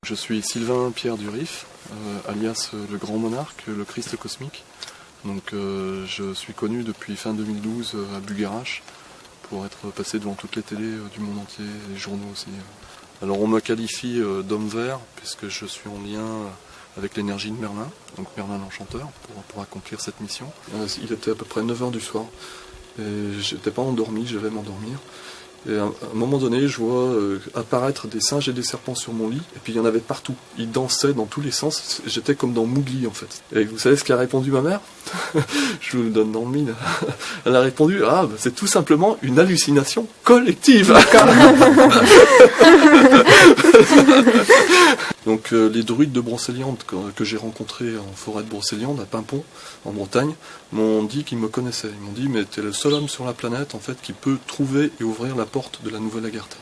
Je suis Sylvain Pierre Durif, alias le Grand Monarque, le Christ Cosmique. Donc je suis connu depuis fin 2012 à Buguerache pour être passé devant toutes les télés du monde entier, les journaux aussi. Alors on me qualifie d'homme vert puisque je suis en lien avec l'énergie de Merlin, donc Merlin l'Enchanteur, pour accomplir cette mission. Il était à peu près 9h du soir et j'étais pas endormi, je vais m'endormir. Et à un moment donné, je vois apparaître des singes et des serpents sur mon lit, et puis il y en avait partout. Ils dansaient dans tous les sens, j'étais comme dans Mowgli en fait. Et vous savez ce qu'a répondu ma mère? Je vous le donne dans le mille. Elle a répondu, c'est tout simplement une hallucination collective. Donc les druides de Brocéliande que j'ai rencontrés en forêt de Brocéliande, à Pimpon, en Bretagne, m'ont dit qu'ils me connaissaient. Ils m'ont dit, mais t'es le seul homme sur la planète en fait qui peut trouver et ouvrir la porte de la Nouvelle Agartha.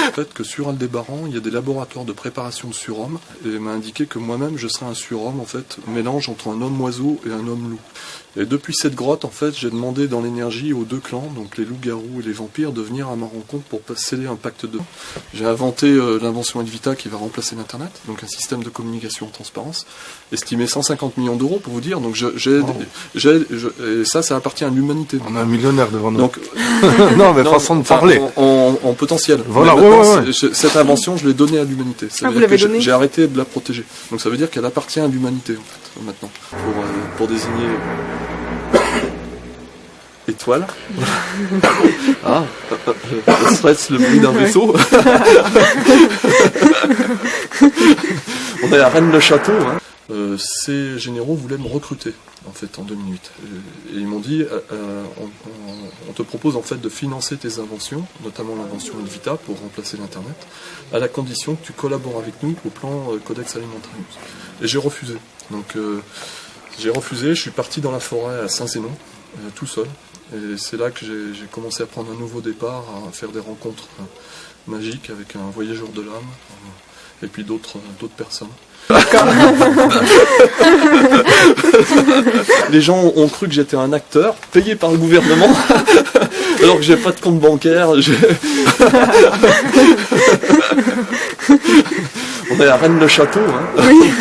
En fait que sur Aldébaran, il y a des laboratoires de préparation de surhomme, et il m'a indiqué que moi-même je serais un surhomme en fait, mélange entre un homme-oiseau et un homme-loup. Et depuis cette grotte, en fait, j'ai demandé dans l'énergie aux deux clans, donc les loups-garous et les vampires, de venir à ma rencontre pour sceller un pacte d'eux. J'ai inventé l'invention Elvita qui va remplacer l'Internet, donc un système de communication en transparence, estimé 150 millions d'euros pour vous dire. Donc et ça appartient à l'humanité. On a un millionnaire devant nous. Donc, non, mais façon de parler. En potentiel. Voilà, cette invention, je l'ai donnée à l'humanité. Vous l'avez donnée ? J'ai arrêté de la protéger. Donc ça veut dire qu'elle appartient à l'humanité, en fait, maintenant. Pour désigner... étoile. Serait-ce le bruit d'un vaisseau? On est à Rennes-le-Château. Ces généraux voulaient me recruter en fait en 2008. Et ils m'ont dit on te propose en fait de financer tes inventions, notamment l'invention Elvita pour remplacer l'Internet, à la condition que tu collabores avec nous au plan Codex Alimentarius. Et j'ai refusé. Donc j'ai refusé, je suis parti dans la forêt à Saint-Zénon, tout seul. Et c'est là que j'ai commencé à prendre un nouveau départ, à faire des rencontres magiques avec un voyageur de l'âme, et puis d'autres personnes. Les gens ont cru que j'étais un acteur, payé par le gouvernement, alors que j'ai pas de compte bancaire. On est à Rennes-le-Château. Oui.